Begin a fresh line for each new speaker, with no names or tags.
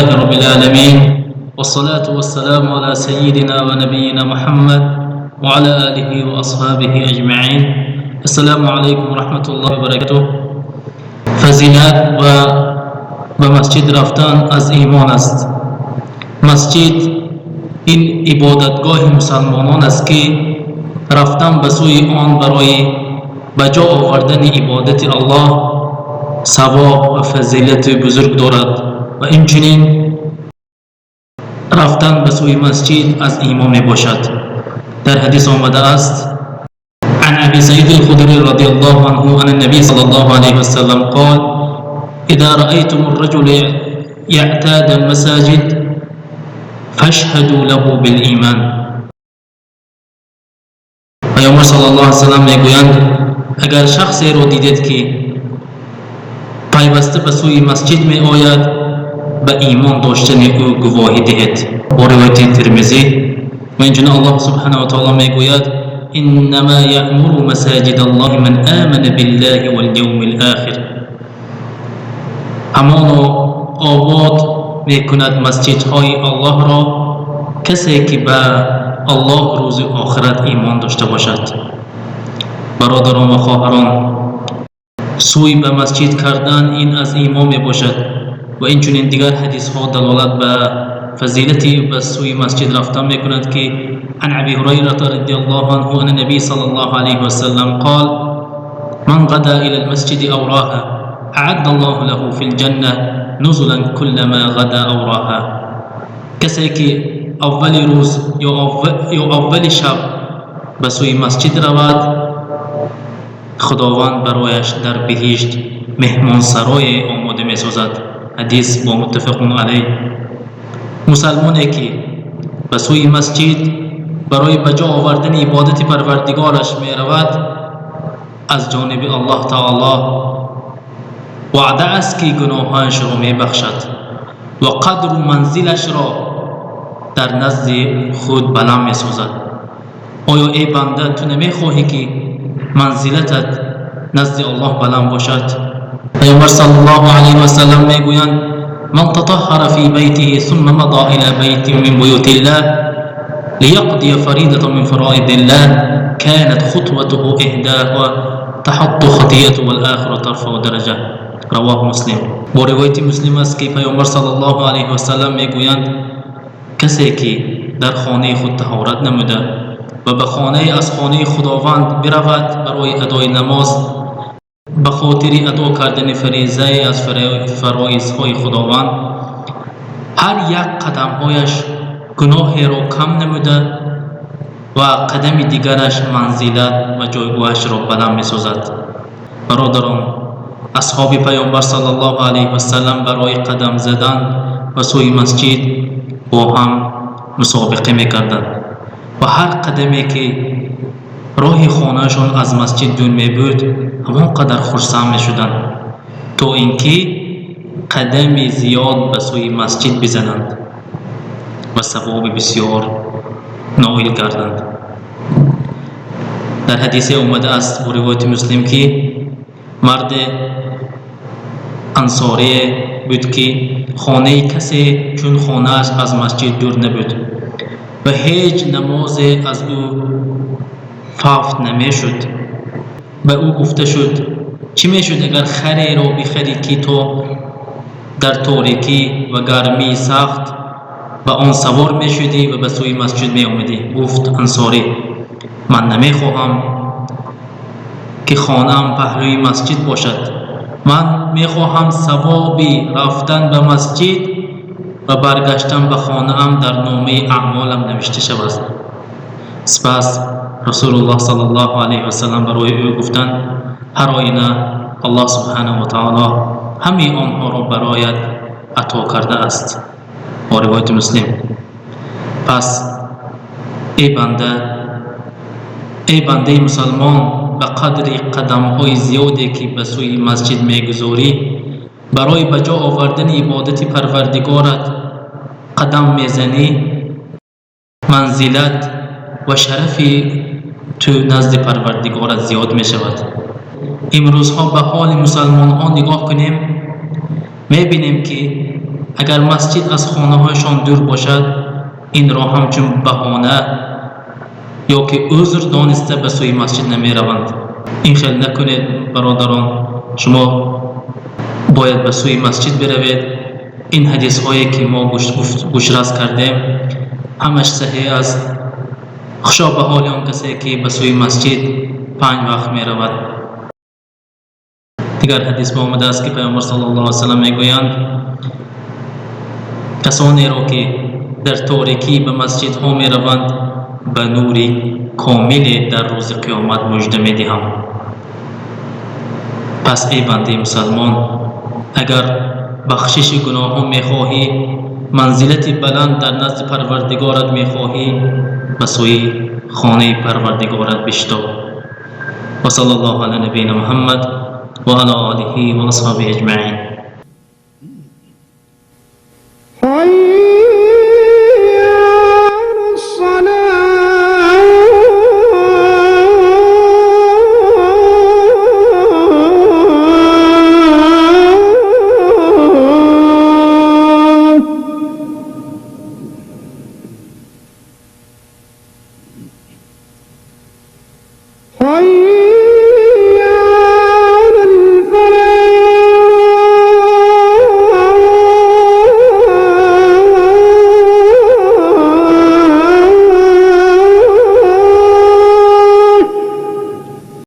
لله رب العالمين والصلاة والسلام على سيدنا ونبينا محمد وعلى آله وأصحابه أجمعين. السلام عليكم ورحمة الله وبركاته. فضیلت و به مسجد رفتن از ایمان است. مسجد این عبادتگاه مسلمانان است که رفتن به سوی آن برای به جا آوردن عبادت الله ثواب و فضیلت بزرگ دارد و همچنین رفتن به سوی مسجد از ایمان می باشد. در حدیث آمده است عن ابی سعید الخدری رضی الله عنه عن النبی صلی الله علیه وسلم قال اذا رأيتم الرجل يعتاد المساجد فاشهدوا له بالایمان. پیامبر صلی الله علیه وسلم میگویند اگر شخصی را دیدید که پیوسته به سوی مسجد می آید به ایمان داشتن او گواهی دهید. با روایت ترمذی و اینجا الله سبحانه و تعالی میگوید انما یأمر مساجد الله من آمن بالله والیوم الاخر. همانا آباد میکند مسجدهای الله را کسی که به الله روز آخرت ایمان داشته باشد. برادران و خواهران، سوی به مسجد کردن این از ایمان می باشد و اینچنین دیگر حدیث ها دلالت به فضیلتی به سوی مسجد رفتن می کند که عن ابی هریره رضی الله عنه ان النبی صلی الله علیه وسلم قال من غدا الى المسجد او راها اعد الله له في الجنه نزلا كلما غدا او راها. کسی که اول روز یا اول شب به سوی مسجد رود خداوند برایش در بهشت مهمان سرای آماده می سازد. حدیث با متفقون علیه. مسلمانی که به سوی مسجد برای به جا آوردن عبادت پروردگارش می رود از جانب الله تعالی وعده است که گناهانش را می بخشد و قدر و منزلش را در نزد خود بلند می سازد. آیا ای بنده تو نمی خواهی که منزلتت نزد الله بلند باشد؟ پیامبر صلی الله علیه و سلم میگویند من تطهر فی بیته ثم مضى الى بیت من بیوت الله لیقضی فریضة من فرائض الله كانت خطوته احداها تحط خطیئته والآخرة ترفع درجه. رواه مسلم. با روایت مسلم است که پیامبر صلی الله علیه و سلم میگویند کسی که در خانه خود طهارت نموده و به خانه از خانه خداوند برود برای ادای نماز به خاطر ادا کردن فریضه از فرایض های خداوند هر یک قدم هایش گناه را کم نموده و قدم دیگرش منزلت و جایگاهش را بلند می سازد. برادران، اصحاب پیامبر صلی الله علیه و سلم برای قدم زدن و سوی مسجد با هم مسابقه می کردند و هر قدمی که راه خانهشان از مسجد دور می بود همان قدر خرسند می شدند تا اینکه قدم زیاد به سوی مسجد بزنند و ثواب بسیار نائل گردند. در حدیث اومده است و روایت مسلم که مرد انصاری بود که خانه کسی چون خانهش از مسجد دور نبود و هیچ نماز از او فوت نمی شد. به او گفته شد چی می شد اگر خری را بخری که تو در تاریکی و گرمی سخت به آن سوار می شدی و به سوی مسجد می آمدی؟ گفت انصاری من نمی خواهم که خانه‌ام پهلوی مسجد باشد. من می خواهم ثواب رفتن به مسجد و برگشتن به خانه‌ام در نامه اعمالم نوشته شود. سپس رسول الله صلی الله علیه و سلم برای او گفتند هر آینه الله سبحانه و تعالی همه آنها را برایت عطا کرده است. با روایت مسلم. پس ای بنده مسلمان، به قدر قدم های زیادی که به سوی مسجد میگذاری برای بجا آوردن عبادت پروردگارت قدم میزنی، منزلت و شرفی تو نزد پروردگارت زیاد می شود. امروزها به حال مسلمان ها نگاه کنیم، می بینیم که اگر مسجد از خانه هایشان دور باشد این را همچون بهانه یا که عذر دانسته به سوی مسجد نمی روند. این خیال نکنید برادران، شما باید به سوی مسجد بروید. این حدیث هایی که ما گوشرس کردیم همش صحیح است. خوشا به حال آن کسی که به سوی مسجد 5 وقت می رود. دیگر حدیث با آمده است که پیامبر صلی الله علیه و سلم میگویند کسانی را که در تاریکی به مسجد ها می روند به نوری کامل در روز قیامت مژده می دهم. پس ای بنده مسلمان، اگر بخشش گناه ها می خواهی، منزلت بلند در نزد پروردگارت می خواهی، به سوی خانه پروردگارت بشتاب. و صلی الله علی نبینا محمد و علی آله و اصحابه اجمعین.
Hi.